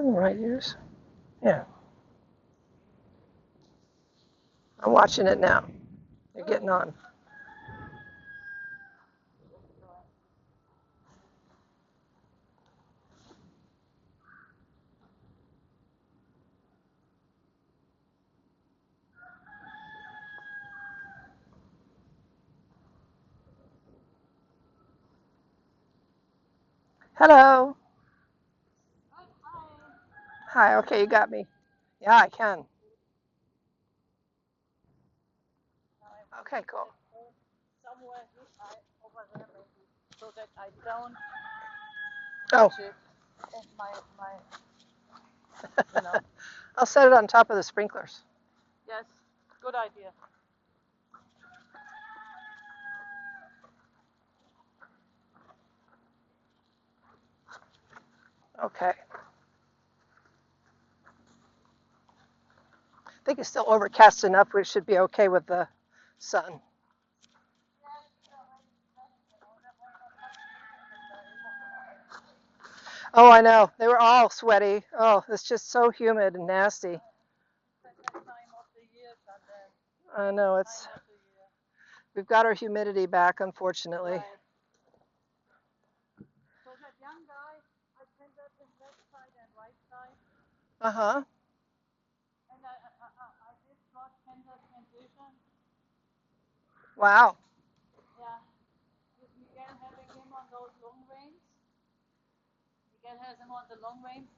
on, right ears. Yeah. I'm watching it now. They're getting on. Hello. Hi. Okay, you got me. Yeah, I can. Okay, cool. Somewhere over there maybe, so that I don't Oh, touch it. And you know. I'll set it on top of the sprinklers. Yes, good idea. Okay. I think it's still overcast enough, which should be okay with the sun. Oh, I know. They were all sweaty. Oh, it's just so humid and nasty. I know it's. We've got our humidity back, unfortunately. Right. So that young guy, I tendered his left side and right side, Uh-huh. and I did not tender transition. Wow. Yeah. With Miguel having him on those long reins. Miguel has him on the long reins.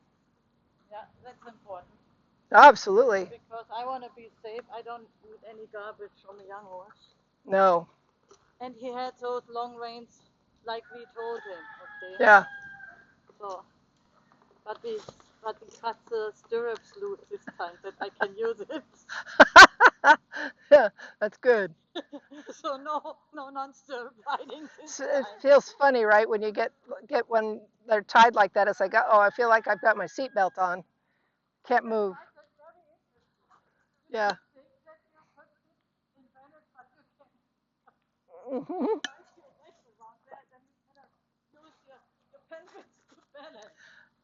Yeah, that's important. Absolutely. Because I want to be safe. I don't need any garbage from a young horse. No. And he had those long reins like we told him, okay? Yeah. So, but we cut the stirrups loose this time that I can use it. Yeah, that's good. So no non-stirrup riding this It time. feels funny, right, when you get when they're tied like that. It's like, oh, I feel like I've got my seatbelt on. Can't move. Yeah. Mhm.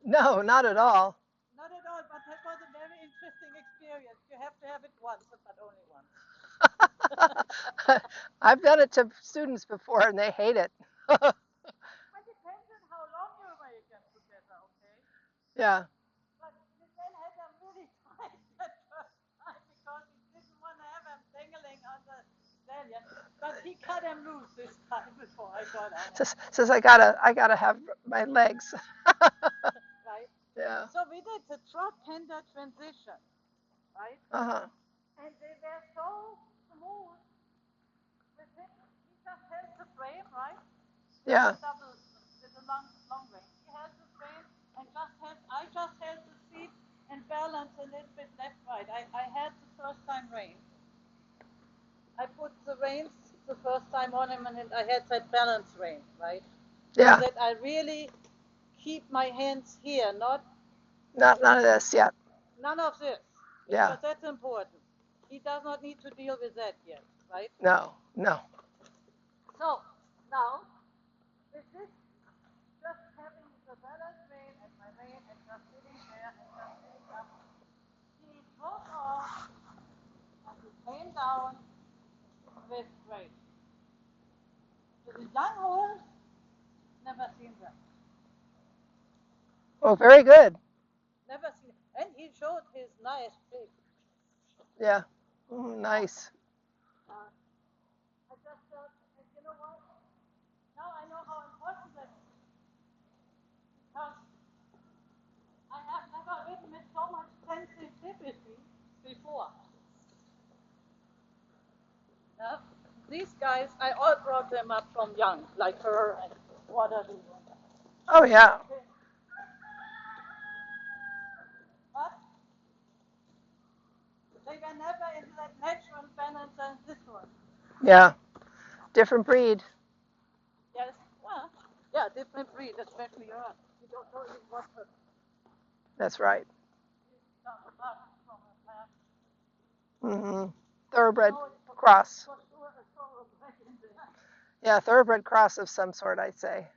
No, not at all. Not at all, but that was a very interesting experience. You have to have it once, but only once. I've done it to students before and they hate it. But it depends on how long you make them together, okay? Yeah. But Miguel had them really tight that first time because he didn't want to have them dangling on the stallion. But he cut them loose this time before I got on it. Says I gotta have my legs. Right? Yeah. So we did the trot tender transition, right? Uh-huh. And they were so smooth. With him, he just held the frame, right? Yeah. With the long rein. He held the frame and I just held the seat and balanced a little bit left right. I had the first time rein. I put the reins the first time on him and I had that balance rein, right? Yeah. So that I really keep my hands here, not None of this yet. none of this. Yeah. Because that's important. He does not need to deal with that yet, right? No. No. So now with this just having the balance rein and my rein and just sitting there and just sitting up, he took off and he came down with grace. So the young horse never seen that. Oh, very good. Never seen it. And he showed his nice big. Yeah. Nice. I just thought, and you know what? Now I know how important that is. Because I have never ridden with so much sensitivity before. Yeah? These guys, I all brought them up from young, like her and Waterloo. Oh yeah. But they were never in that natural balance as this one. Yeah. Different breed. Yes, well, yeah, different breed, especially her. You don't know even what her That's right. from her past. Mm-hmm. Thoroughbred No, it's cross. for sure a thoroughbred in there. Yeah, thoroughbred cross of some sort, I'd say.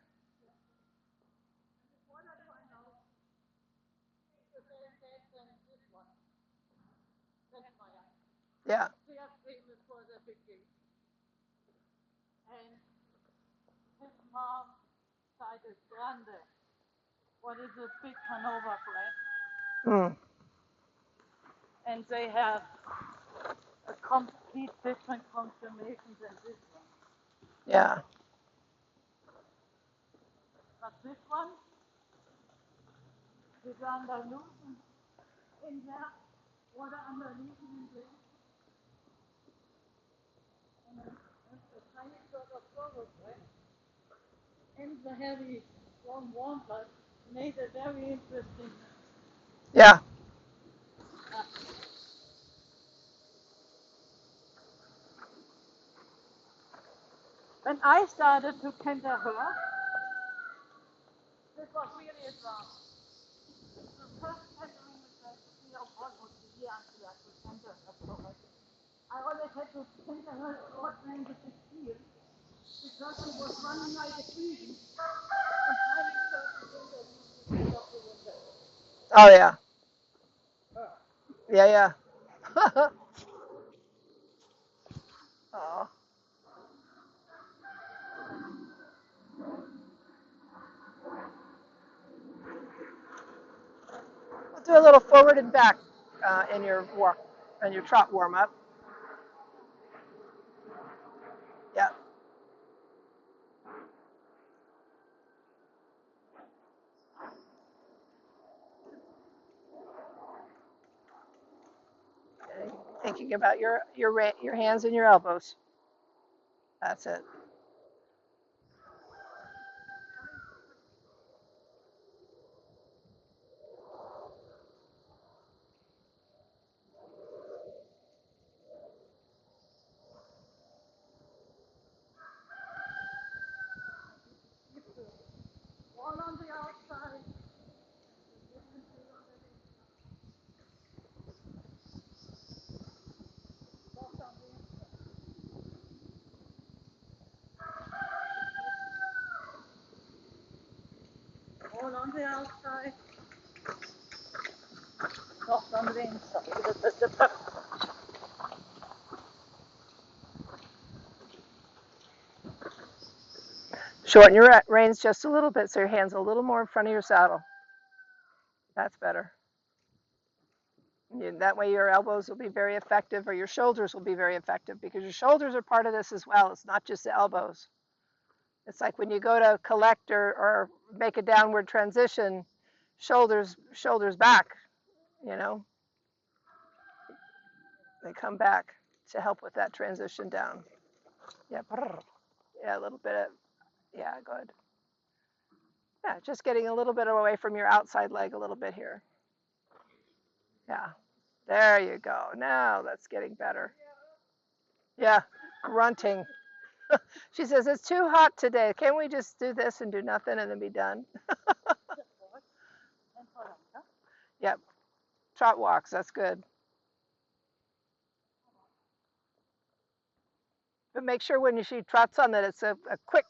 Yeah. They are famous for their big gates. And his mom's side is Grande. What is a big Hanover bread? Mm. And they have a complete different conformation than this one. Yeah. But this one is Andalusian in there, water underneath in there, and a tiny sort of floral bread. And the heavy, strong warm blood made a very interesting. Yeah. When I started to tender her, this was really a drama. The first tendering was like 3 or 1 or 2 years until I could tender her properly. I always had to tender her short when the 16 because she was running like a freezing and driving certain windows to the of the window. Oh yeah. Yeah, yeah. Oh. We'll do a little forward and back in your walk, in your trot warm up. Yeah. Okay. Thinking about your hands and your elbows. That's it. All on the outside. All on the outside. Soft on the inside. Shorten your reins just a little bit so your hands a little more in front of your saddle. That's better. That way your elbows will be very effective or your shoulders will be very effective because your shoulders are part of this as well. It's not just the elbows. It's like when you go to collect or make a downward transition, shoulders back, you know, they come back to help with that transition down. Yeah, yeah, a little bit of, yeah, good. Yeah, just getting a little bit away from your outside leg a little bit here. Yeah, there you go. Now that's getting better. Yeah, grunting. She says, it's too hot today. Can't we just do this and do nothing and then be done? Yep, trot walks, that's good. But make sure when she trots on that it's a quick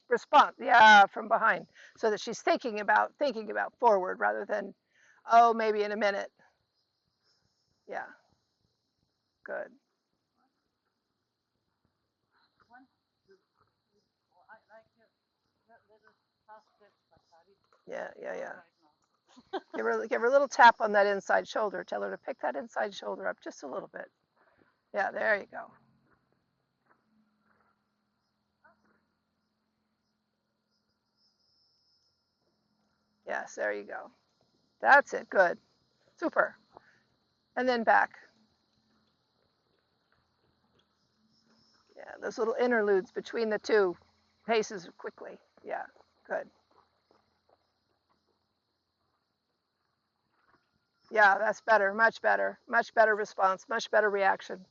response. Yeah, from behind, so that she's thinking about forward rather than, oh, maybe in a minute. Yeah, good. Yeah, yeah, yeah. Give her a little tap on that inside shoulder. Tell her to pick that inside shoulder up just a little bit. Yeah, there you go. Yes, there you go. That's it. Good. Super. And then back. Yeah, those little interludes between the two paces quickly. Yeah, good. Yeah, that's better. Much better. Much better response. Much better reaction.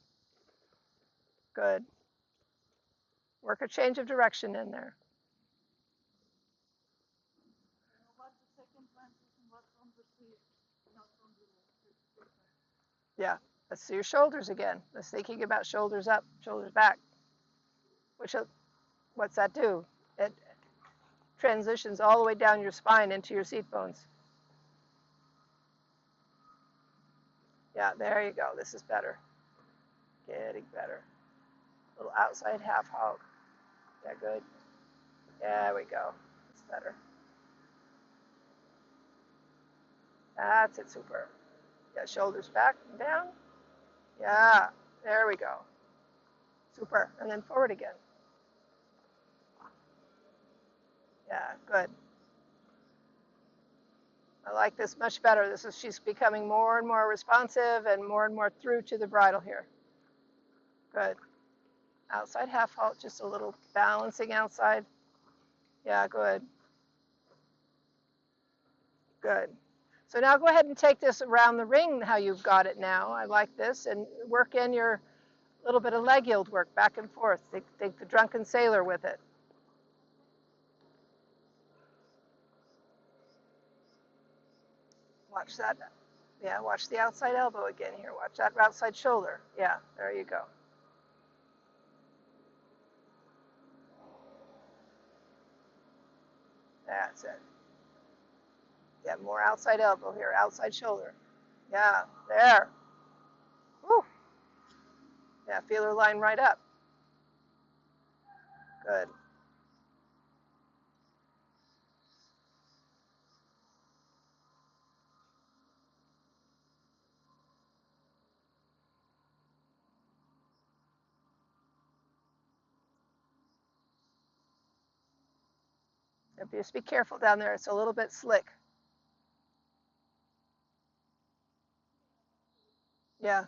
Good. Work a change of direction in there. Yeah. Let's see your shoulders again. Let's thinking about shoulders up, shoulders back. Which what's that do? It transitions all the way down your spine into your seat bones. Yeah, there you go. This is better. Getting better. Little outside half halt. Yeah, good. There we go. It's better. That's it, super. Yeah, shoulders back and down. Yeah, there we go. Super. And then forward again. Yeah, good. I like this much better. She's becoming more and more responsive and more through to the bridle here. Good. Outside half halt, just a little balancing outside. Yeah, good. Good. So now go ahead and take this around the ring how you've got it now. I like this. And work in your little bit of leg yield work back and forth. Think the drunken sailor with it. Watch that. Yeah, watch the outside elbow again here. Watch that outside shoulder. Yeah, there you go. That's it. Yeah, more outside elbow here, outside shoulder. Yeah, there. Woo. Yeah, feel her line right up. Good. Just be careful down there. It's a little bit slick. Yeah,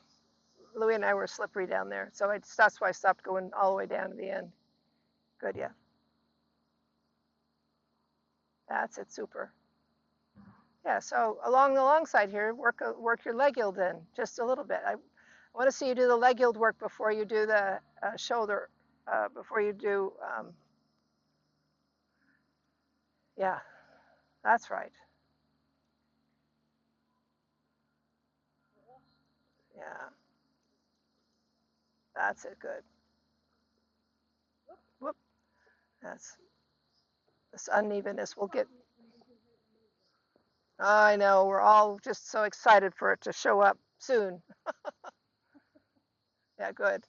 Louie and I were slippery down there, so that's why I stopped going all the way down to the end. Good, yeah. That's it, super. Yeah, so along the long side here, work your leg yield in just a little bit. I want to see you do the leg yield work before you do the shoulder, before you do, yeah, that's right. Yeah, that's it, good. Whoop, that's, this unevenness will get, I know, we're all just so excited for it to show up soon. Yeah, good,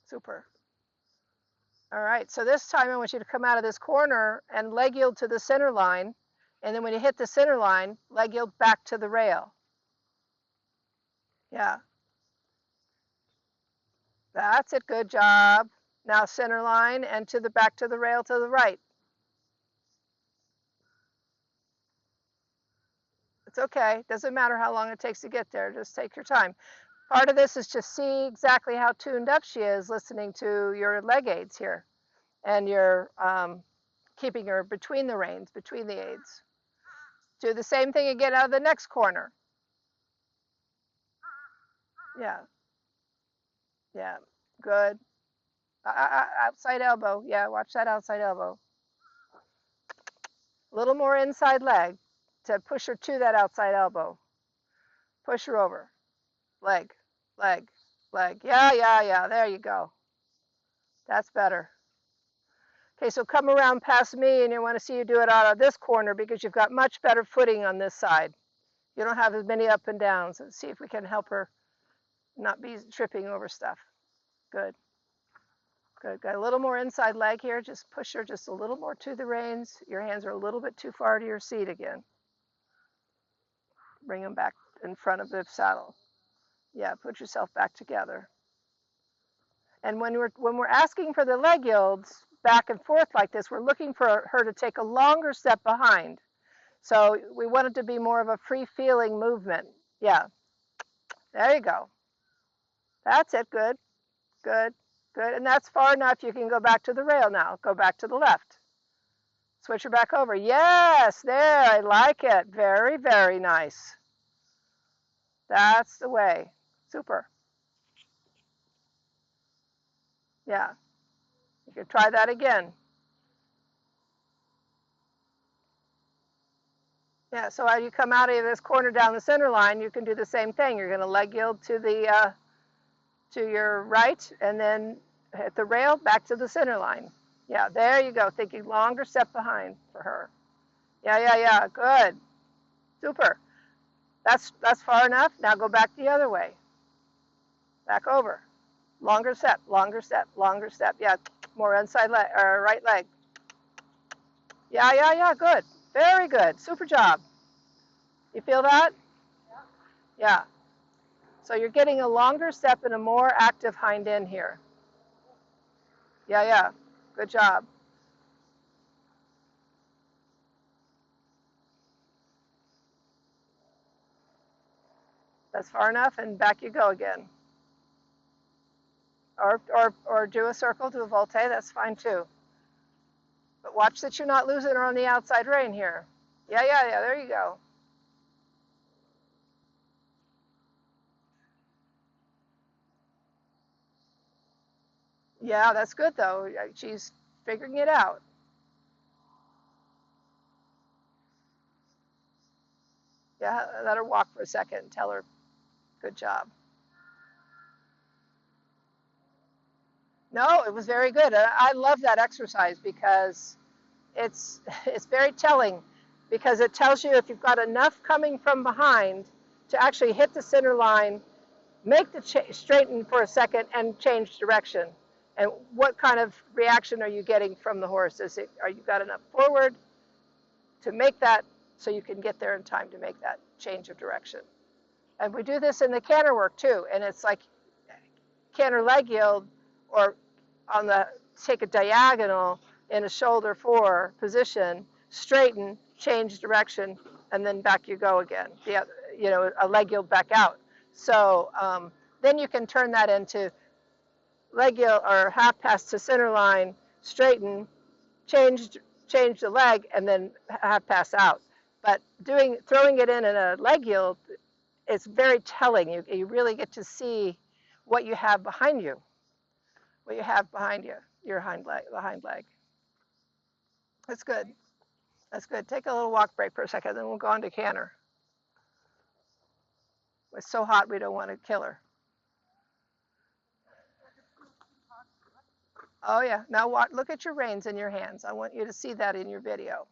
super. All right, so this time I want you to come out of this corner and leg yield to the center line. And then when you hit the center line, leg yield back to the rail. Yeah, that's it, good job. Now center line and to the back to the rail to the right. It's okay, doesn't matter how long it takes to get there, just take your time. Part of this is to see exactly how tuned up she is listening to your leg aids here. And you're keeping her between the reins, between the aids. Do the same thing again out of the next corner. Yeah, yeah, good. Outside elbow, yeah, watch that outside elbow. A little more inside leg to push her to that outside elbow. Push her over. Leg, leg, leg. Yeah, yeah, yeah, there you go. That's better. Okay, so come around past me and I want to see you do it out of this corner because you've got much better footing on this side. You don't have as many up and downs. Let's see if we can help her not be tripping over stuff. Good. Good. Got a little more inside leg here. Just push her just a little more to the reins. Your hands are a little bit too far to your seat again. Bring them back in front of the saddle. Yeah, put yourself back together. And when we're asking for the leg yields back and forth like this, we're looking for her to take a longer step behind. So we want it to be more of a free feeling movement. Yeah, there you go. That's it. Good, good, good. And that's far enough. You can go back to the rail now. Go back to the left. Switch her back over. Yes, there. I like it. Very, very nice. That's the way. Super. Yeah. You can try that again. Yeah, so as you come out of this corner down the center line, you can do the same thing. You're going to leg yield to the to your right, and then hit the rail back to the center line. Yeah, there you go. Thinking longer step behind for her. Yeah, yeah, yeah. Good. Super. That's far enough. Now go back the other way. Back over. Longer step, longer step, longer step. Yeah, more inside leg or right leg. Yeah, yeah, yeah, good. Very good. Super job. You feel that? Yeah. So you're getting a longer step and a more active hind end here. Yeah, yeah. Good job. That's far enough, and back you go again. Or do a circle, do a volte. That's fine too. But watch that you're not losing her on the outside rein here. Yeah, yeah, yeah. There you go. Yeah, that's good though. She's figuring it out. Yeah, let her walk for a second and tell her, good job. No, it was very good. I love that exercise because it's very telling because it tells you if you've got enough coming from behind to actually hit the center line, make the straighten for a second and change direction. And what kind of reaction are you getting from the horse? Are you got enough forward to make that so you can get there in time to make that change of direction? And we do this in the canter work too. And it's like canter leg yield or on the take a diagonal in a shoulder four position, straighten, change direction, and then back you go again. A leg yield back out. So then you can turn that into leg yield or half pass to center line, straighten, change change the leg, and then half pass out. But throwing it in a leg yield, it's very telling. You really get to see what you have behind you, your the hind leg. That's good. That's good. Take a little walk break for a second, then we'll go on to canter. It's so hot we don't want to kill her. Oh yeah. Now look at your reins in your hands. I want you to see that in your video.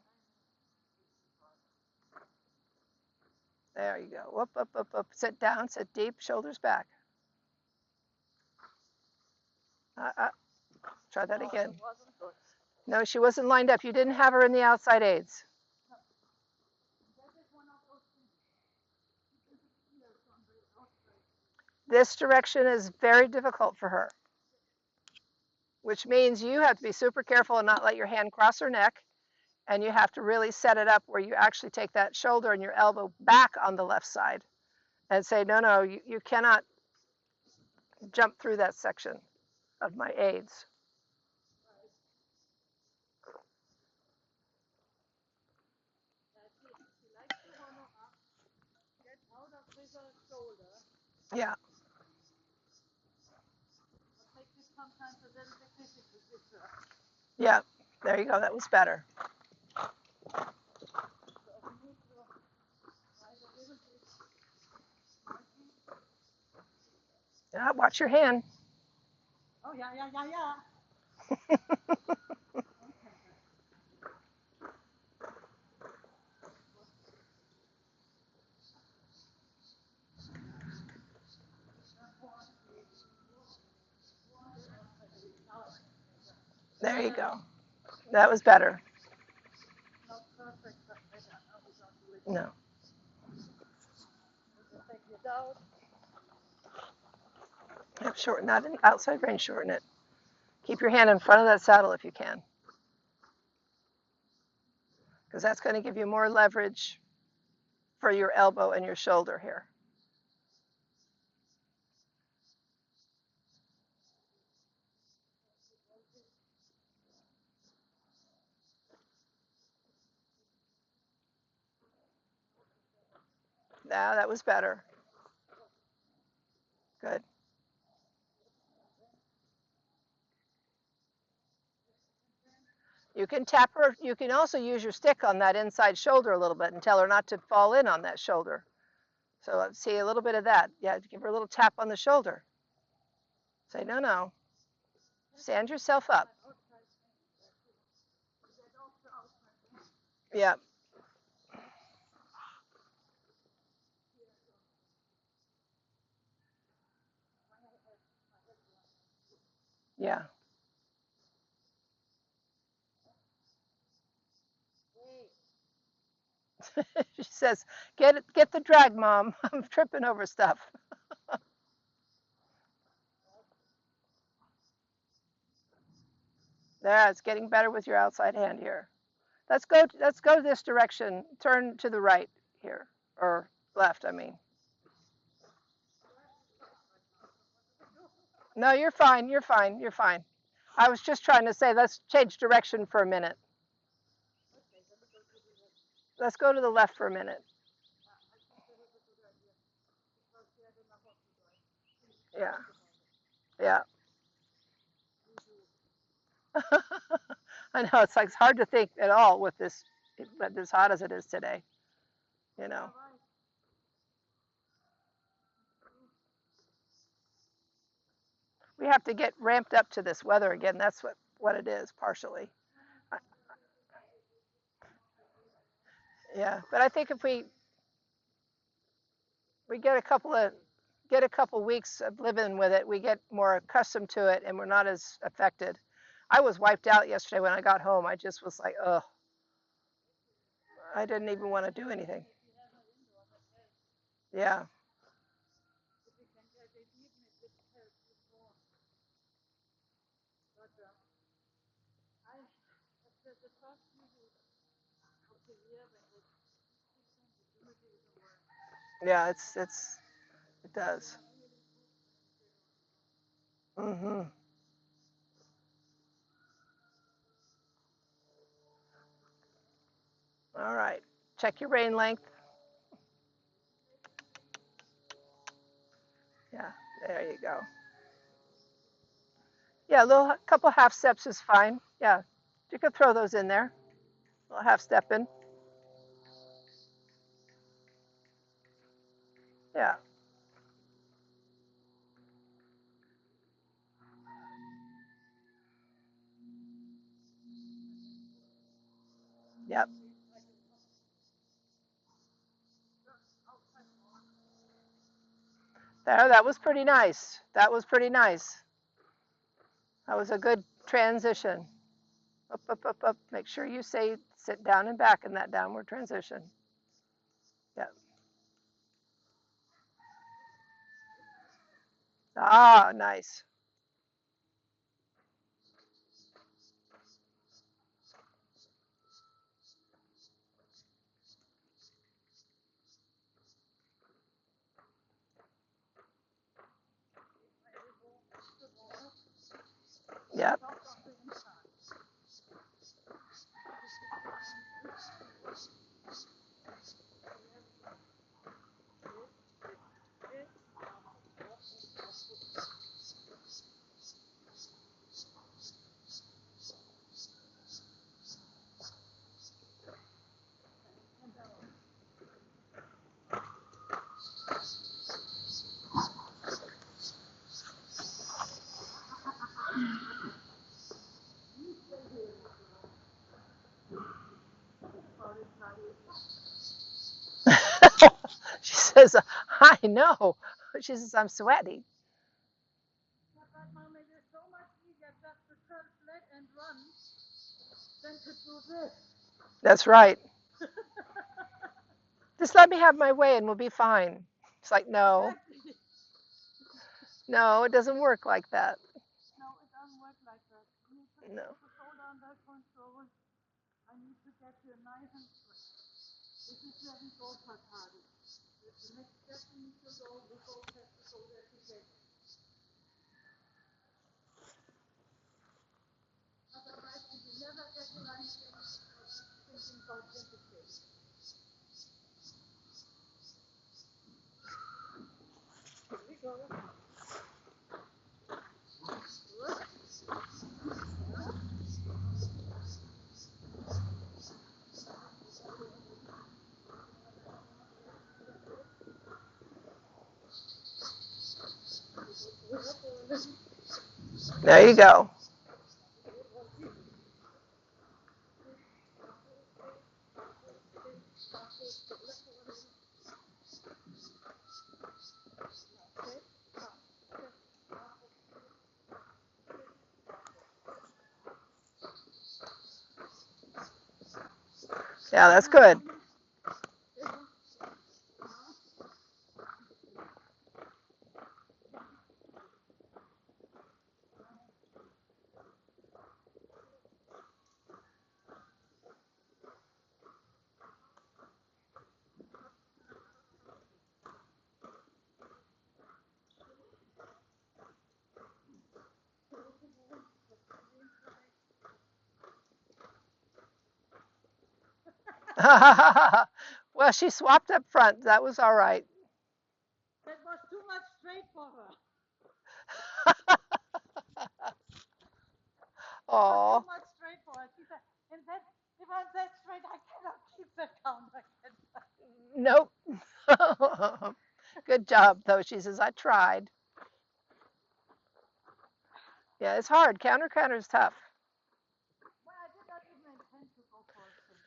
There you go. Whoop, up, up, up. Sit down, sit deep, shoulders back. Try that again. No, she wasn't lined up. You didn't have her in the outside aids. This direction is very difficult for her, which means you have to be super careful and not let your hand cross her neck. And you have to really set it up where you actually take that shoulder and your elbow back on the left side and say, no, no, you cannot jump through that section of my aids. Yeah. Yeah. There you go. That was better. Yeah, watch your hand. Oh, yeah, yeah, yeah, yeah. There you go. That was better. Not perfect, but better. No. Take it out. Yep, shorten that in outside range, shorten it. Keep your hand in front of that saddle if you can, because that's going to give you more leverage for your elbow and your shoulder here. Now that was better. Good. You can tap her. You can also use your stick on that inside shoulder a little bit and tell her not to fall in on that shoulder. So let's see a little bit of that. Yeah, give her a little tap on the shoulder. Say, no, no. Stand yourself up. Yeah. Yeah. She says, get the drag, Mom. I'm tripping over stuff. There, it's getting better with your outside hand here. Let's go this direction. Turn to the right here. Or left, I mean. No, you're fine. You're fine. You're fine. I was just trying to say let's change direction for a minute. Let's go to the left for a minute. Yeah. Yeah. I know it's like it's hard to think at all with this, but as hot as it is today, you know. We have to get ramped up to this weather again. That's what it is partially. I- Yeah, but I think if we get a couple weeks of living with it, we get more accustomed to it, and we're not as affected. I was wiped out yesterday when I got home. I just was like, ugh, I didn't even want to do anything. Yeah, yeah, it does. Mhm. All right. Check your rain length. Yeah, there you go. Yeah, a little couple half steps is fine. Yeah, you could throw those in there. A little half step in. Yeah. Yep. There, that was pretty nice. That was pretty nice. That was a good transition. Up, up, up, up. Make sure you say sit down and back in that downward transition. Yep. Ah, nice. Yep. She says, I know. She says, I'm sweaty. That's right. Just let me have my way and we'll be fine. It's like, no, no, it doesn't work like that. No. There you go. Yeah, that's good. Well, she swapped up front. That was all right. That was too much straight for her. Oh, Too much straight for her. She said, and that if I'm that straight, I cannot keep that count. I cannot. nope. Good job, though. She says, I tried. Yeah, it's hard. Counter is tough. Well, I did not even intend to go for a sprint.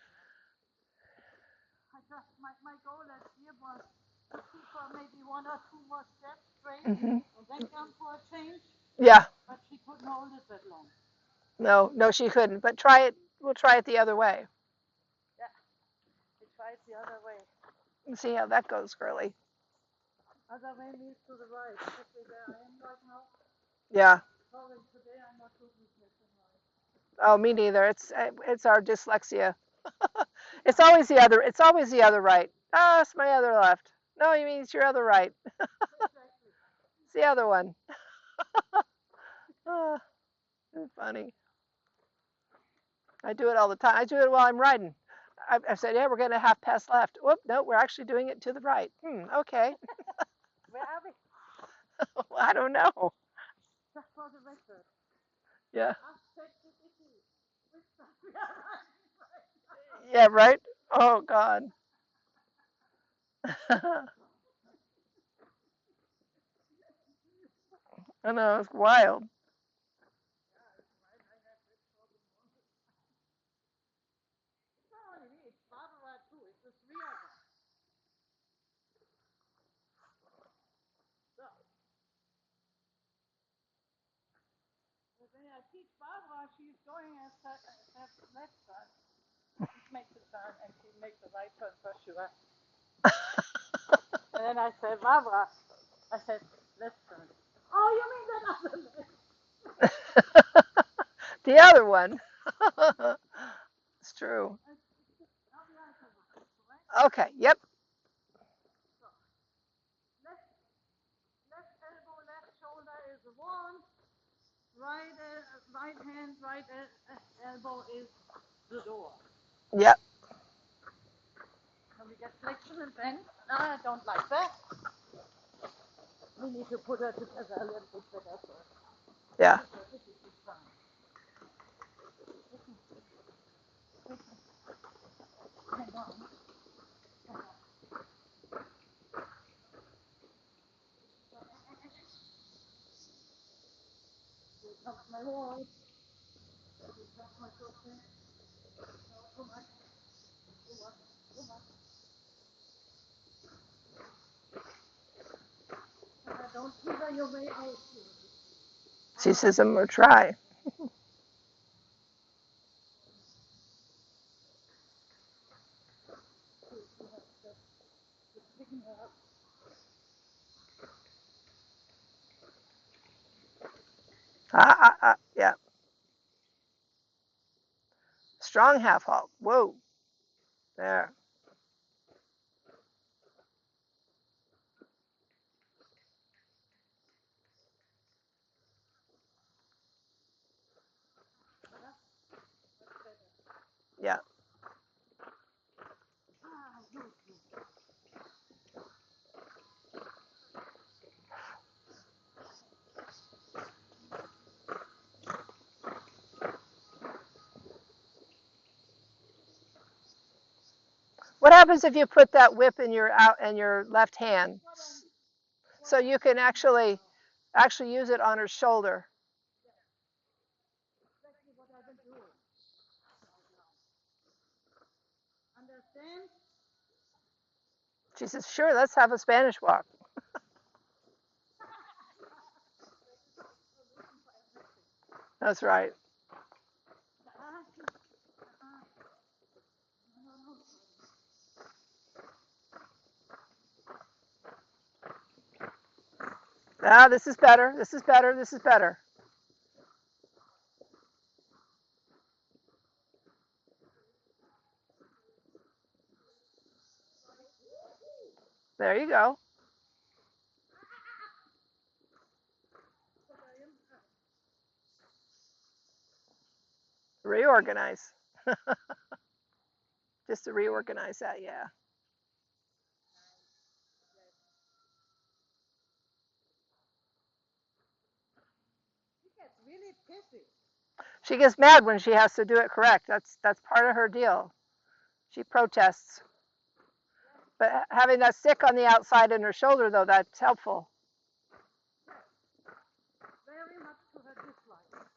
I just my goal last year was to keep her maybe one or two more steps straight Hmm. and then come for a change. Yeah. But she couldn't hold it that long. No, no, she couldn't. But try it. We'll try it the other way Yeah, we tried the other way. and see how that goes, girly. Other way means to the right. Exactly where I am right now. Yeah. Sorry, today I'm not looking left and right. Oh, me neither. It's our dyslexia. It's always the other. It's always the other right. Ah, it's my other left. No, you mean it's your other right. Exactly. It's the other one. Ah, it's funny. I do it all the time. I do it while I'm riding. I said, yeah, we're going to half pass left. Whoop, no, we're actually doing it to the right. Okay. Where are we? I don't know. Just for the record. Yeah. Ask ChatGPT. Which side we are right? Yeah, right? Oh, God. I know, it's wild. It's not only me, it's Barbara too. It's the three of us. So, when I teach Barbara, she's going as left side. She makes the turn and she makes the right turn first. She runs. And then I said, Barbara, I said, left turn. Oh, you mean that other left? The other one. It's true. Now we are at the right, correct? Okay, yep. So, left, left elbow, left shoulder is one. Right hand, right elbow is the door. Yep. And we get flexion and bend. No, I don't like that. We need to put her together a little bit better first. Yeah. This is fine. Hang on. Here comes my voice. Here comes my talking. No, too much. Too much. Too much. Don't figure your way out here. She says, I'm going to try. Picking her up. Yeah. Strong half halt. Whoa. There. Yeah. Good. What happens if you put that whip in your left hand? So you can actually use it on her shoulder. Exactly what I've been doing right now. Understand? She says, sure, let's have a Spanish walk. That's right. Yeah, this is better. This is better. This is better. There you go. Reorganize. Just to reorganize that, yeah. She gets really pissy. She gets mad when she has to do it correct. That's part of her deal. She protests. But having that stick on the outside in her shoulder, though, that's helpful. Very much to her dislike.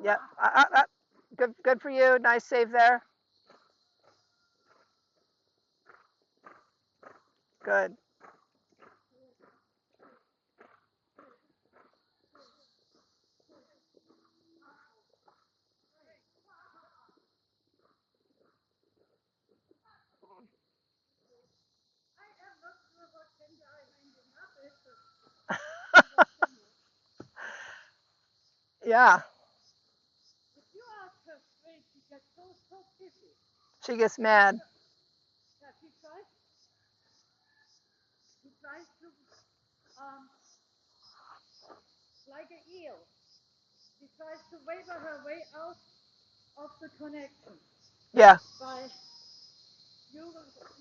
Yep. Good for you. Nice save there. Good. I am not sure what Kenya I'm ending up with. Yeah. If you ask her straight, she gets so pissy. She gets mad. Yeah, she tries to, um, like an eel. She tries to waver her way out of the connection Yeah. by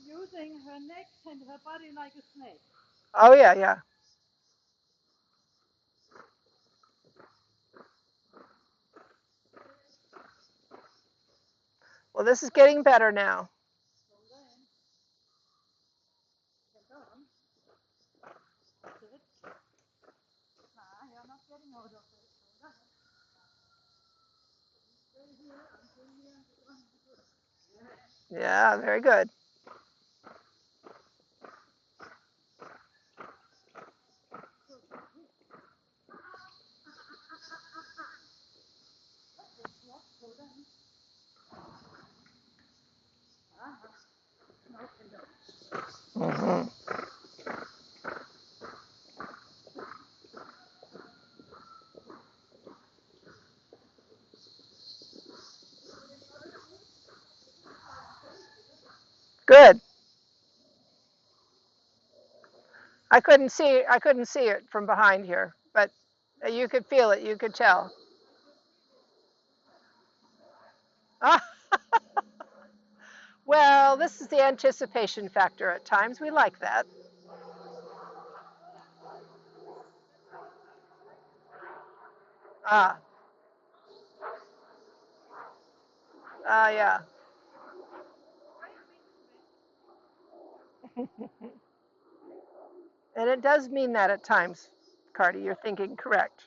using her neck and her body like a snake. Oh, yeah, yeah. Well, this is getting better now. You're not getting out of it. Yeah, very good. Mm-hmm. Good. I couldn't see it from behind here, but you could feel it. You could tell. Ah, well, this is the anticipation factor at times. We like that. Ah, yeah. And it does mean that at times, Cardi. You're thinking correct.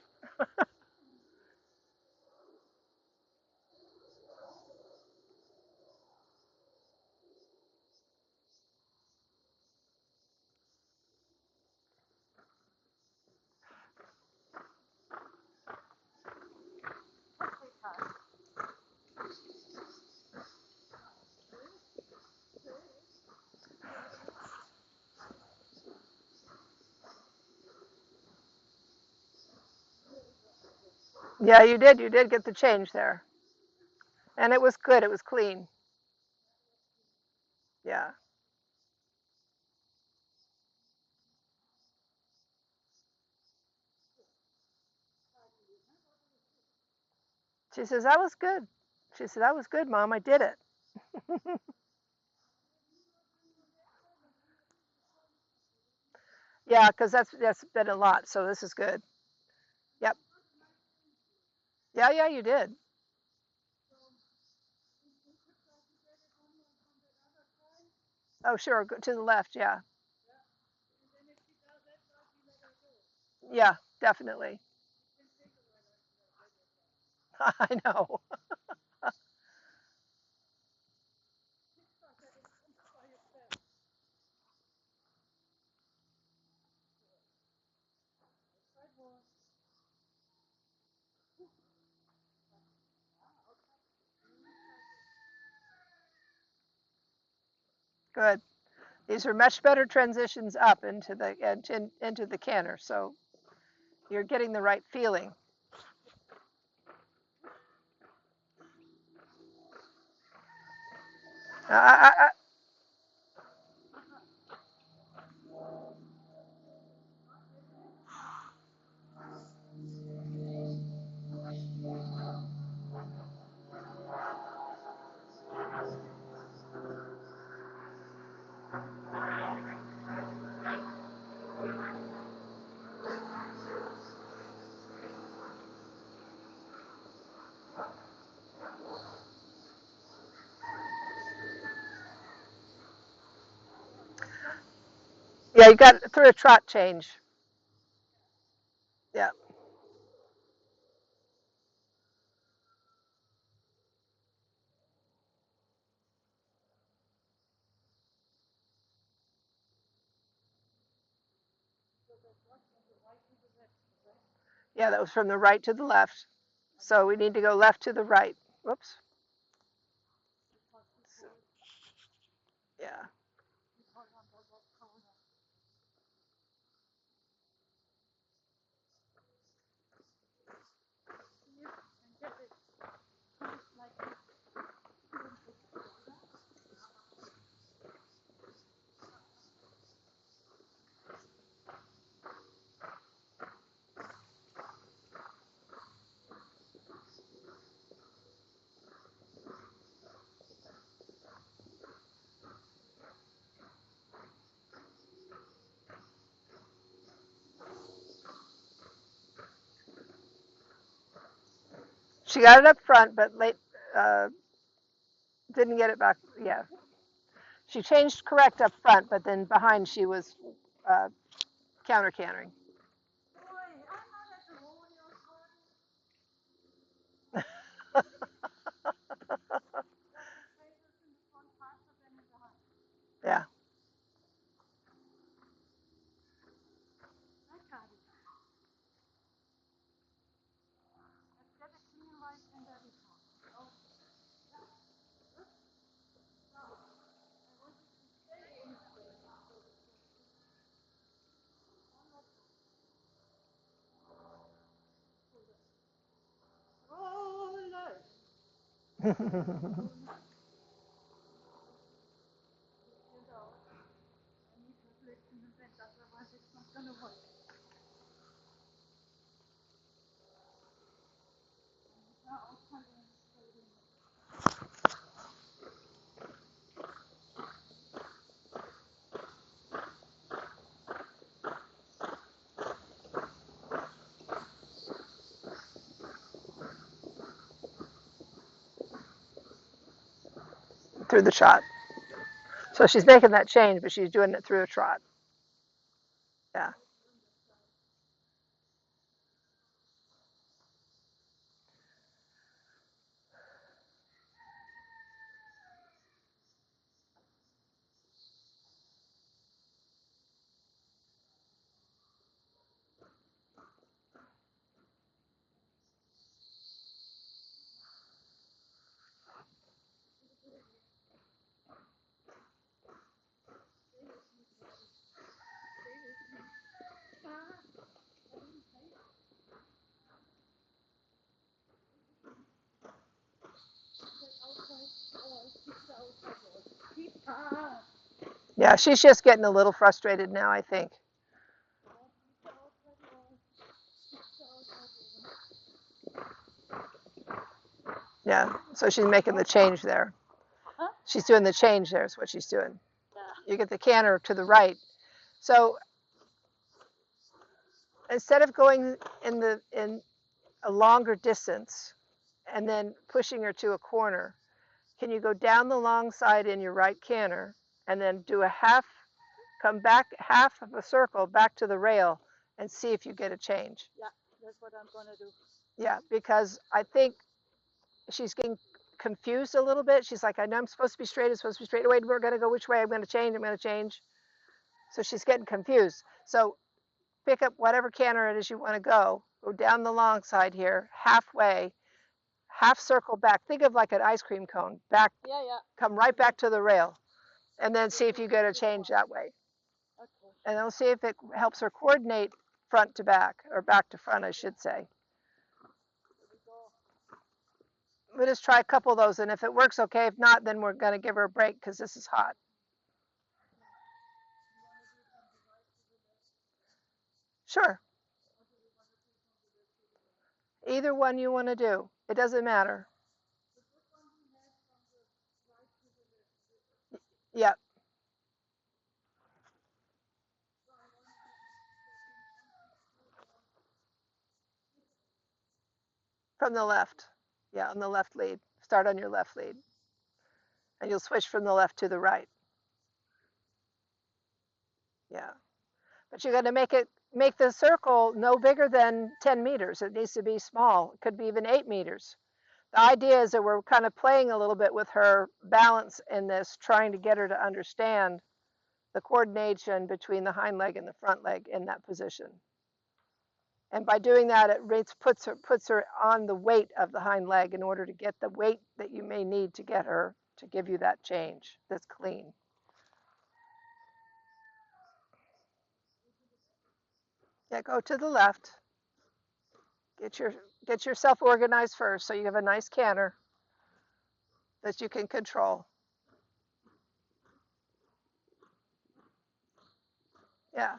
Yeah, you did. You did get the change there. And it was good. It was clean. Yeah. She says, that was good. She said, that was good, Mom. I did it. Yeah, because that's been a lot. So this is good. Yep. Yeah, yeah, you did. Oh, sure. Go to the left. Yeah. Yeah, definitely. I know. Good. These are much better transitions up into the canner. So you're getting the right feeling. I, yeah, you got through a trot change. Yeah, yeah, that was from the right to the left. So we need to go left to the right. Whoops. Yeah. She got it up front, but late didn't get it back. Yeah. She changed correct up front, but then behind she was uh, counter cantering. Yeah. Through the trot. So she's making that change, but she's doing it through a trot. Yeah. Yeah, she's just getting a little frustrated now, I think. Yeah. So she's making the change there. She's doing the change there, is what she's doing. You get the canter to the right. So instead of going in a longer distance and then pushing her to a corner, can you go down the long side in your right canter and then do a half, come back half of a circle back to the rail and see if you get a change? Yeah, that's what I'm gonna do. Yeah, because I think she's getting confused a little bit. She's like, I know I'm supposed to be straight, it's supposed to be straight. Wait, we're going to go which way? I'm going to change, I'm going to change. So she's getting confused. So pick up whatever canter it is you want to go down the long side here, halfway, half circle back. Think of like an ice cream cone, back, Yeah, yeah. come right back to the rail, and then see if you get a change that way. Okay. And then we'll see if it helps her coordinate front to back, or back to front, I should say. We'll just try a couple of those, and if it works okay, if not, then we're going to give her a break because this is hot. Sure. Either one you want to do. It doesn't matter. Yep. From the left. Yeah, on the left lead. Start on your left lead. And you'll switch from the left to the right. Yeah. But you're going to make the circle no bigger than 10 meters. It needs to be small. It could be even 8 meters. The idea is that we're kind of playing a little bit with her balance in this, trying to get her to understand the coordination between the hind leg and the front leg in that position. And by doing that, it puts her on the weight of the hind leg in order to get the weight that you may need to get her to give you that change that's clean. Yeah, go to the left. Get yourself organized first so you have a nice canter that you can control. Yeah.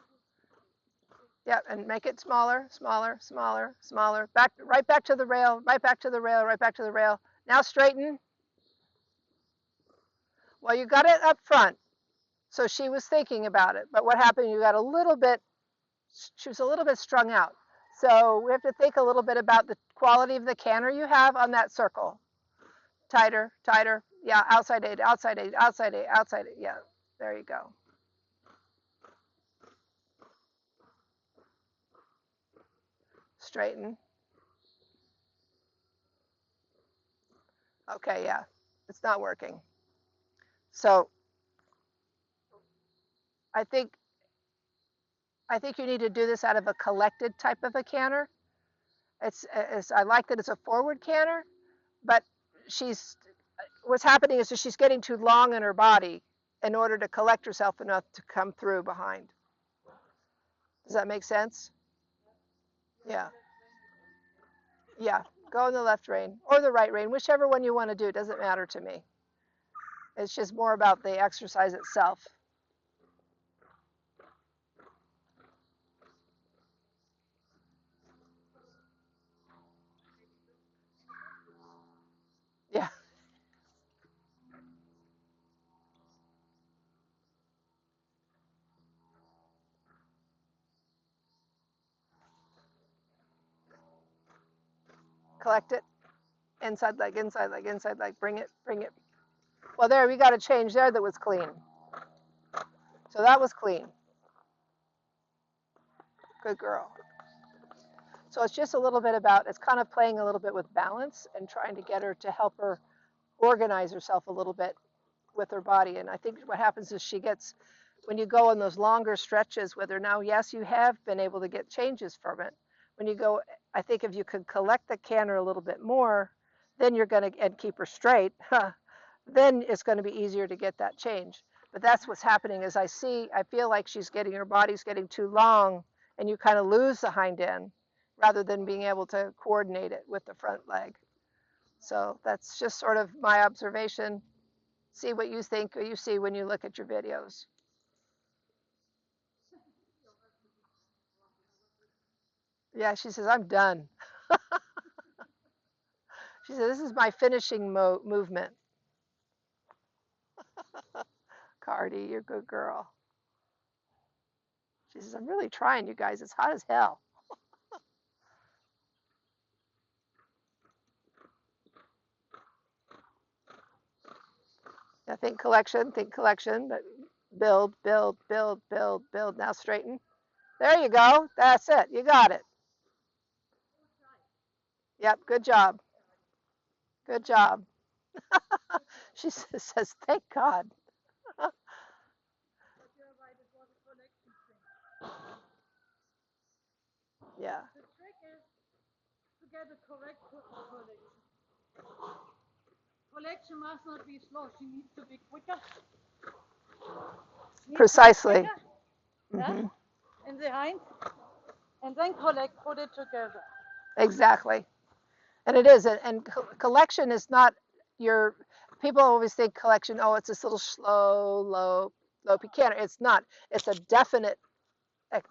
Yeah, and make it smaller, smaller, smaller, smaller. Right back to the rail, right back to the rail, right back to the rail. Now straighten. Well, you got it up front. So she was thinking about it, but what happened, you got a little bit, she was a little bit strung out. So we have to think a little bit about the quality of the canter you have on that circle. Tighter, tighter. Yeah, outside eight, outside eight, outside eight, outside eight. Yeah, there you go. Straighten. Okay, yeah, it's not working. So I think you need to do this out of a collected type of a canter. I like that it's a forward canter, but what's happening is that she's getting too long in her body in order to collect herself enough to come through behind. Does that make sense? Yeah. Yeah. Go in the left rein or the right rein, whichever one you want to do. It doesn't matter to me. It's just more about the exercise itself. Yeah. Collect it. Inside leg, inside leg, inside leg. Bring it, bring it. Well, there, we got a change there that was clean. So that was clean. Good girl. So it's just a little bit about, it's kind of playing a little bit with balance and trying to get her to help her organize herself a little bit with her body. And I think what happens is when you go on those longer stretches with her now, yes, you have been able to get changes from it. When you go, I think if you could collect the canter a little bit more, then you're going to, and keep her straight, then it's going to be easier to get that change. But that's what's happening is I feel like her body's getting too long and you kind of lose the hind end rather than being able to coordinate it with the front leg. So that's just sort of my observation. See what you think or you see when you look at your videos. Yeah, she says, I'm done. She said, this is my finishing movement. Cardi, you're a good girl. She says, I'm really trying, you guys. It's hot as hell. Yeah, think collection, but build, build, build, build, build. Now straighten. There you go. That's it. You got it. Yep, good job. Good job. She says, thank God. Yeah. The trick is to get a correct collection. Collection must not be slow. She needs to be quicker. Precisely. Mm-hmm. In the hind. and then collect, put it together. Exactly. And it is. And collection is not your, people always think collection, oh, it's this little slow, low peak canter. It's not. It's a definite,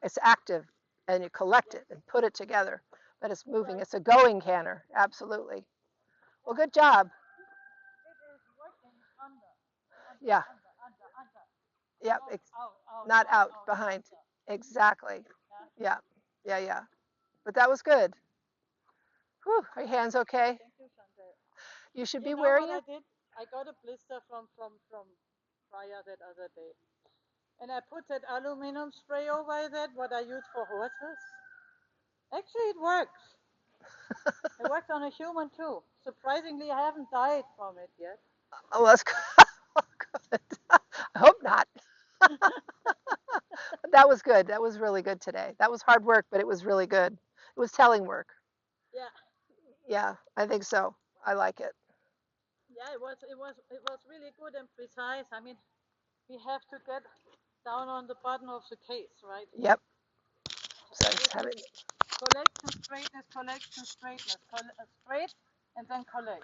it's active, and you collect it and put it together. But it's moving. It's a going canter. Absolutely. Well, good job. It is working under, Yeah. under. Yeah. Not out behind. Exactly. Yeah. Yeah. Yeah. But that was good. Whew, are your hands okay? Thank you, Chantal. You should You be know wearing what it. I did? I got a blister from Freya that other day. And I put that aluminum spray over that, what I use for horses. Actually, it works. It works on a human too. Surprisingly, I haven't died from it yet. Oh, that's good. I hope not. That was good. That was really good today. That was hard work, but it was really good. It was telling work. Yeah, Yeah, I think so. I like it. yeah, it was really good and precise. I mean, we have to get down on the bottom of the case, right? Yep. So This have is it. collection, straightness, straight, and then collect.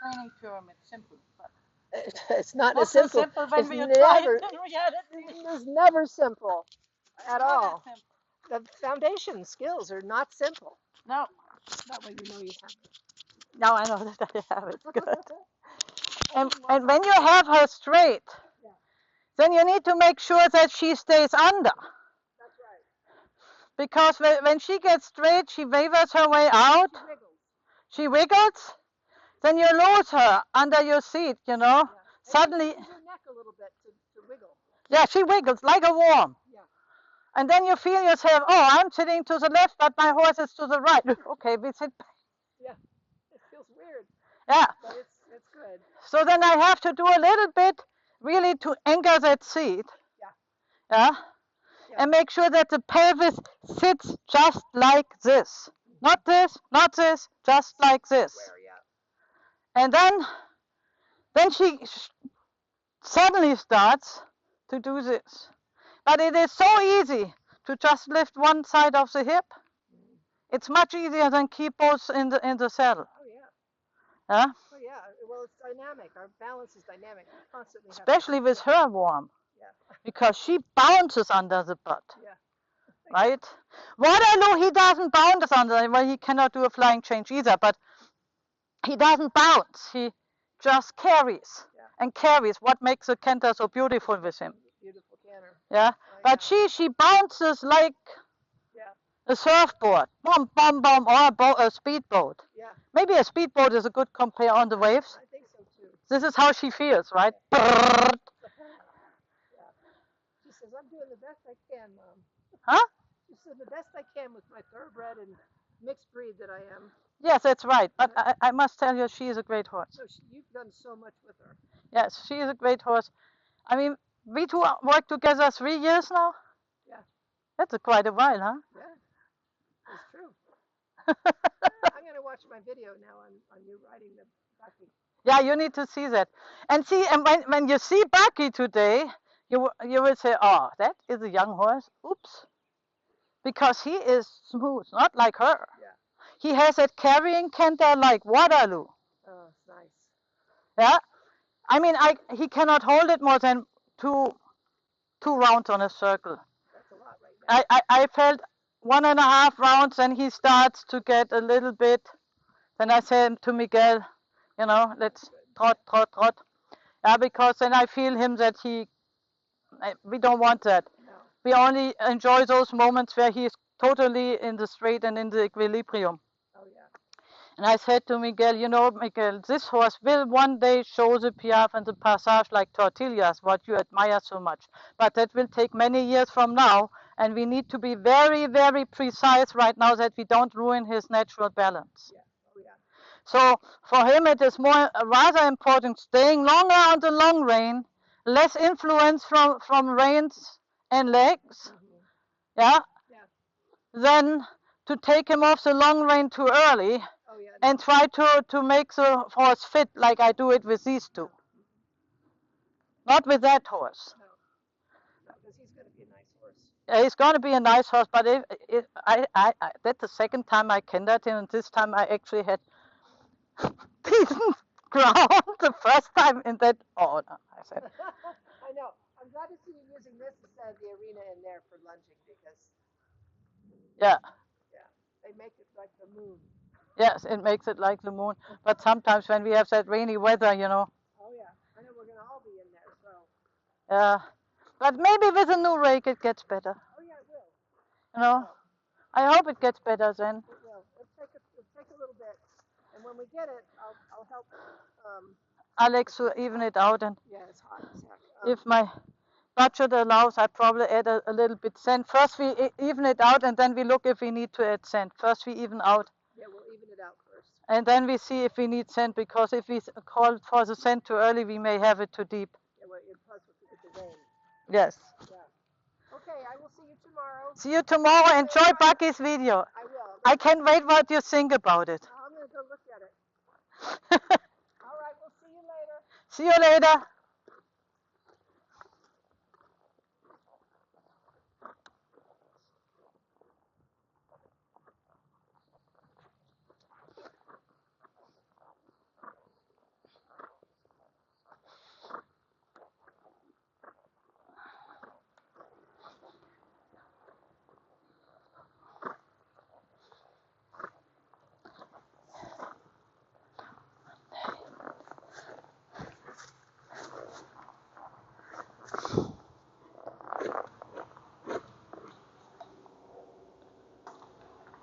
Training pyramid, simple. But It's not not as so simple. simple when It's we try it never. in reality. It's never simple at Not as all. simple. The foundation skills are not simple. No. That way you know you have it. Now I know that I have it. Good. And when you have her straight, Yeah. then you need to make sure that she stays under. That's right. Because when she gets straight, she wavers her way out. She wiggles. Then you lose her under your seat, you know. Yeah. Suddenly, Use your neck a little bit to wiggle. yeah, she wiggles like a worm. Yeah. And then you feel yourself, oh, I'm sitting to the left, but my horse is to the right. Okay, we sit. Yeah. It feels weird, Yeah. but it's good. So then I have to do a little bit really to anchor that seat. Yeah. Yeah. Yeah. And make sure that the pelvis sits just like this. Not this, not this, just like this. Square, yeah. And then she suddenly starts to do this. But it is so easy to just lift one side of the hip. It's much easier than keep both in the saddle. Oh yeah. Yeah? Oh yeah. Well, it's dynamic. Our balance is dynamic. We constantly have Especially with her warm. Yeah. Because she bounces under the butt. Yeah. Right? Waterloo, he doesn't bounce under, well, he cannot do a flying change either, but he doesn't bounce. He just carries and carries. What makes the canter so beautiful with him? Beautiful canter. Yeah. But she bounces like a surfboard, boom, boom, boom, or a speedboat. Yeah. Maybe a speedboat is a good compare on the waves. I think so too. This is how she feels, right? Yeah. She says, I'm doing the best I can, Mom. Huh? She said, the best I can with my thoroughbred and mixed breed that I am. Yes, that's right. But I must tell you, she is a great horse. No, you've done so much with her. Yes, she is a great horse. I mean, we two worked together 3 years now. Yeah. That's quite a while, huh? Yeah. It's true. I'm going to watch my video now on you riding the Bucky. Yeah, you need to see that. And see, and when you see Bucky today, you will say, oh, that is a young horse. Oops. Because he is smooth, not like her. Yeah. He has that carrying canter like Waterloo. Oh, it's nice. Yeah. I mean, he cannot hold it more than two rounds on a circle. That's a lot right now. I felt 1.5 rounds, and he starts to get a little bit. Then I said to Miguel, you know, let's trot. Yeah, because then I feel him that we don't want that. No. We only enjoy those moments where he is totally in the straight and in the equilibrium. Oh, yeah. And I said to Miguel, you know, Miguel, this horse will one day show the piaffe and the passage like Tortillas, what you admire so much. But that will take many years from now, and we need to be very, very precise right now that we don't ruin his natural balance. Yeah. Oh, yeah. So for him, it is more rather important staying longer on the long rein, less influence from reins and legs, yeah, than to take him off the long rein too early. Oh, yeah. And try to make the horse fit like I do it with these two. Not with that horse. No, because he's going to be a nice horse. It's going to be a nice horse, but I that's the second time I kindered him, and this time I actually had decent ground. The first time in that, oh no, I said, I know. I'm glad to see you using this instead of the arena in there for lunging because yeah, they make it like the moon. yes, it makes it like the moon. But sometimes when we have that rainy weather, you know, Oh yeah, I know we're gonna all be in there. So. yeah. But maybe with a new rake it gets better. Oh yeah, it will. You know, I hope it gets better then. It will. It'll take a little bit, and when we get it, I'll help. Alex to even it out, and Yeah, it's hot as heck. if my budget allows, I probably add a little bit sand. First we even it out, and then we look if we need to add sand. First we even out. Yeah, we'll even it out first. And then we see if we need sand, because if we call for the sand too early, we may have it too deep. Yeah, well, plus with the rain. Yes. Yeah. Okay, I will see you tomorrow. See you tomorrow. Enjoy Bucky's video. I will. I can't wait what you think about it. I'm gonna go look at it. All right, we'll see you later. See you later.